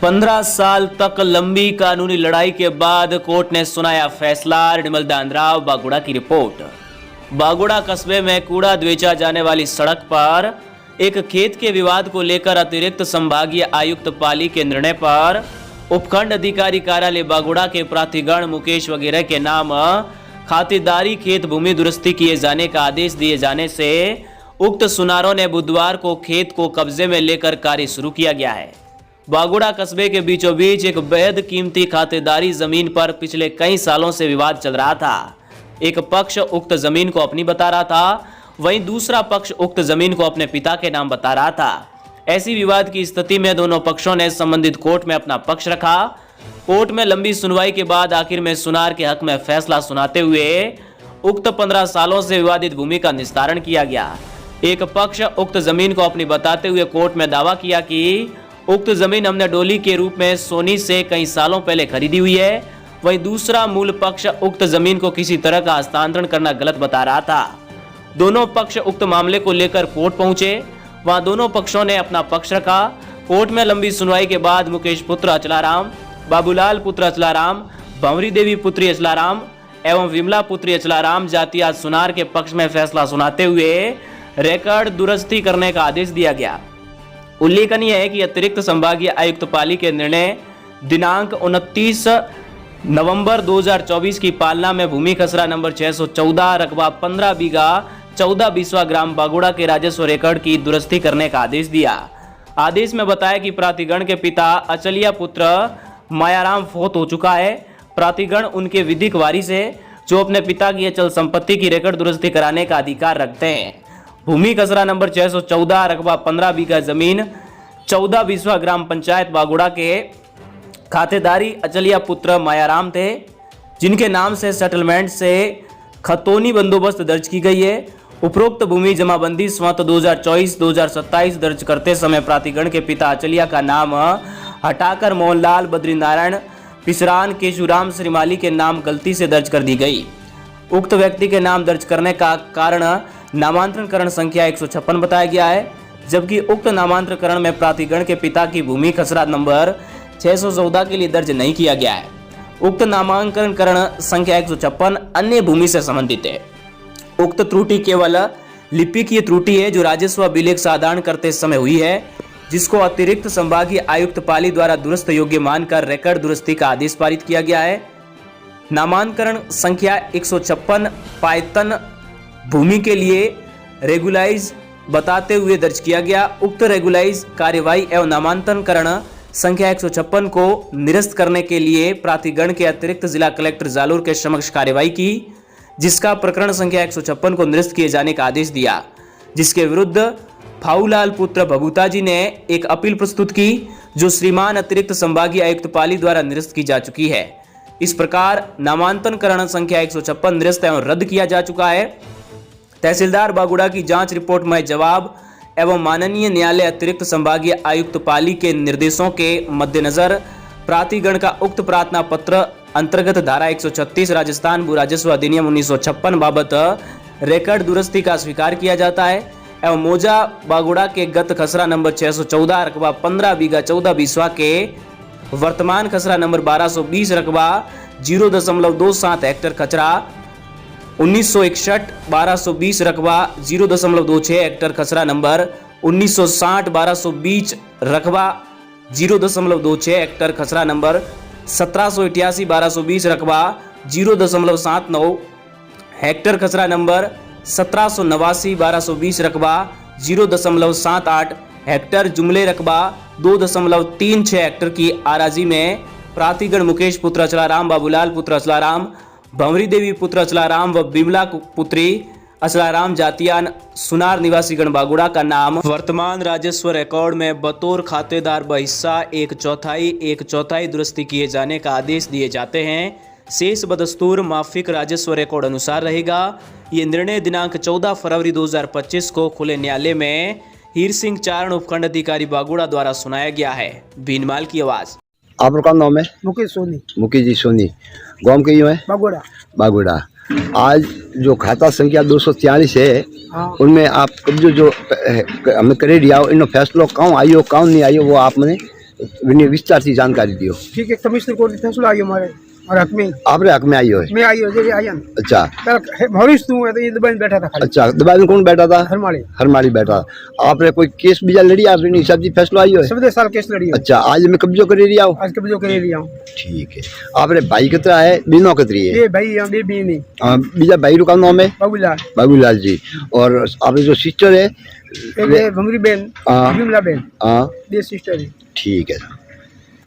15 साल तक लंबी कानूनी लड़ाई के बाद कोर्ट ने सुनाया फैसला। निर्मल दानराव बागुड़ा की रिपोर्ट। बागुड़ा कस्बे में कूड़ा बेचा जाने वाली सड़क पर एक खेत के विवाद को लेकर अतिरिक्त संभागीय आयुक्त पाली के निर्णय पर उपखंड अधिकारी कार्यालय बागुड़ा के प्राधिकरण मुकेश वगैरह के नाम खातिरदारी खेत भूमि दुरुस्ती किए जाने का आदेश दिए जाने से उक्त सुनारों ने बुधवार को खेत को कब्जे में लेकर कार्य शुरू किया गया है। बागुड़ा कस्बे के बीचों बीच एक बेहद कीमती खातिरदारी जमीन पर पिछले कई सालों से विवाद चल रहा था। एक पक्ष उक्त जमीन को अपनी बता रहा था, वहीं दूसरा पक्ष उक्त जमीन को अपने पिता के नाम बता रहा था। ऐसी विवाद की स्थिति में दोनों पक्षों ने संबंधित कोर्ट में अपना पक्ष रखा। कोर्ट में लंबी सुनवाई के बाद आखिर में सुनार के हक में फैसला सुनाते हुए उक्त 15 सालों से विवादित भूमि का निस्तारण किया गया। एक पक्ष उक्त जमीन को अपनी बताते हुए कोर्ट में दावा किया कि उक्त जमीन हमने डोली के रूप में सोनी से कई सालों पहले खरीदी हुई है। वहीं दूसरा मूल पक्ष उक्त जमीन को किसी तरह का हस्तांतरण करना गलत बता रहा था। दोनों पक्ष उक्त मामले को लेकर कोर्ट पहुंचे। वहां दोनों पक्षों ने अपना पक्ष रखा। कोर्ट में लंबी सुनवाई के बाद मुकेश पुत्र अचलाराम, बाबूलाल पुत्र अचलाराम, भंवरी देवी पुत्री अचलाराम एवं विमला पुत्री अचलाराम जातियात सुनार के पक्ष में फैसला सुनाते हुए रिकॉर्ड दुरुस्ती करने का आदेश दिया गया। उल्लेखनीय है कि अतिरिक्त संभागीय आयुक्त पाली के निर्णय दिनांक 29 नवंबर 2024 की पालना में भूमि खसरा नंबर 614 रकबा 15 बीघा 14 बीसवा ग्राम बागुड़ा के राजस्व रिकॉर्ड की दुरुस्ती करने का आदेश दिया। आदेश में बताया कि प्राधिकरण के पिता अचलिया पुत्र मायाराम फौत हो चुका है। प्राधिकरण उनके विधिक वारिस है जो अपने पिता की अचल संपत्ति की रिकॉर्ड दुरुस्ती कराने का अधिकार रखते हैं। भूमि खसरा नंबर 614 रकबा 15 बीघा जमीन 14 बीसवा ग्राम पंचायत बागुड़ा के खातेदारी अचलिया पुत्र मायाराम थे, जिनके नाम से सेटलमेंट से खतौनी बंदोबस्त दर्ज की गई है। उपरोक्त भूमि जमाबंदी स्वत 2024-2027 दर्ज करते समय प्राधिकरण के पिता अचलिया का नाम हटाकर मोहनलाल बद्रीनारायण पिसरान केशुराम श्रीमाली के नाम गलती से दर्ज कर दी गई। उक्त व्यक्ति के नाम दर्ज करने का कारण नामांतरणकरण संख्या 156 बताया गया है, जबकि उक्त नामांतरणकरण में प्राधिकरण के पिता की भूमि खसरा नंबर 614 के लिए दर्ज नहीं किया गया है। उक्त नामांकरण संख्या 156 अन्य भूमि से संबंधित है। उक्त त्रुटि केवल लिपिकीय त्रुटि है जो राजस्व अभिलेख साधारण करते समय हुई है, जिसको अतिरिक्त संभागीय आयुक्त पाली द्वारा दुरुस्त योग्य मानकर रिकॉर्ड दुरुस्ती का आदेश पारित किया गया है। नामांकन संख्या 156 पायतन भूमि के लिए रेगुलाइज बताते हुए दर्ज किया गया। उक्त रेगुलाइज कार्यवाही एवं नामांकन संख्या 156 को निरस्त करने के लिए प्राधिकरण के अतिरिक्त जिला कलेक्टर जालोर के समक्ष कार्यवाही की, जिसका प्रकरण संख्या 156 को निरस्त किए जाने का आदेश दिया, जिसके विरुद्ध फाऊलाल पुत्र भभूता जी ने एक अपील प्रस्तुत की, जो श्रीमान अतिरिक्त संभागीय आयुक्त पाली द्वारा निरस्त की जा चुकी है। इस प्रकार नामांकन संख्या 156 निरस्त एवं रद्द किया जा चुका है। तहसीलदार बागुड़ा की जांच रिपोर्ट में जवाब एवं माननीय न्यायालय अतिरिक्त संभागीय आयुक्त पाली के निर्देशों के मद्देनजर प्राधिकरण का उक्त प्रार्थना पत्र अंतर्गत धारा 136 राजस्थान भू राजस्व अधिनियम 1956 बाबत रिकॉर्ड दुरुस्ती का स्वीकार किया जाता है एवं मौजा बागुड़ा के गत खसरा नंबर 614 रकबा 15 बीघा 14 बीसवा के वर्तमान खसरा नंबर 1220 रकबा 0.27 हेक्टेयर खसरा 1961 1220 रकबा 0.26 हेक्टेयर खसरा नंबर 1960 1220 रकबा 0.26 हेक्टेयर खसरा नंबर 1788 1220 रकबा 0.79 हेक्टेयर खसरा नंबर 1789 1220 रकबा 0.78 हेक्टेयर जुमले रकबा 2.36 हेक्टेयर की आराजी में प्राधिकरण मुकेश पुत्र अचलाराम, बाबूलाल पुत्र अचलाराम, भंवरी देवी पुत्र अचलाराम व बिमला पुत्री अचलाराम जातियान सुनार निवासी गण बागुड़ा का नाम वर्तमान राजस्व रिकॉर्ड में बतौर खातेदार बहिस्सा 1/4 दुरुस्ती किए जाने का आदेश दिए जाते हैं। शेष बदस्तूर माफिक राजस्व रिकॉर्ड अनुसार रहेगा। ये निर्णय दिनांक 14 फरवरी 2025 को खुले न्यायालय में हीर सिंह चारण उपखंड अधिकारी बागुड़ा द्वारा सुनाया गया है। भीनमाल की आवाज। आपका नाम है? मुकेश सोनी। मुकेश जी सोनी। गांव के यूँ है? बागुड़ा। बागुड़ा। आज जो खाता संख्या 243 है, हाँ। उनमें आप जो हमें करे दिया इन फैसलो कौन आयो कौन नहीं आयो वो आप मैंने विनी विस्तार से जानकारी दियो। ठीक है, कमिश्नर कोर्ट में फैसलो आयो मारे और हक में आपरे हक में आई हो? मैं आयो जे आया। अच्छा भविष्य तू है तो ये दबाई में बैठा था खाली। अच्छा, दबाई में कौन बैठा था? हरमाली। हरमाली बैठा। आपने कोई केस बीजा लड़ी? आपने हिसाब से फैसलो आई हो? 17 साल केस लड़ी। अच्छा, आज मैं कब्जो कर रही आओ? आज कब्जो कर लिया। ठीक है। आपने भाई कितना है? बीनो कितनी है? ये भाई हम भी नहीं। बीजा भाई रुका नाम है? बाबूलाल। बाबूलाल जी। और आपने जो सिस्टर है? एक भंगरी बहन, विमला बहन। हाँ, ये सिस्टर है। ठीक है।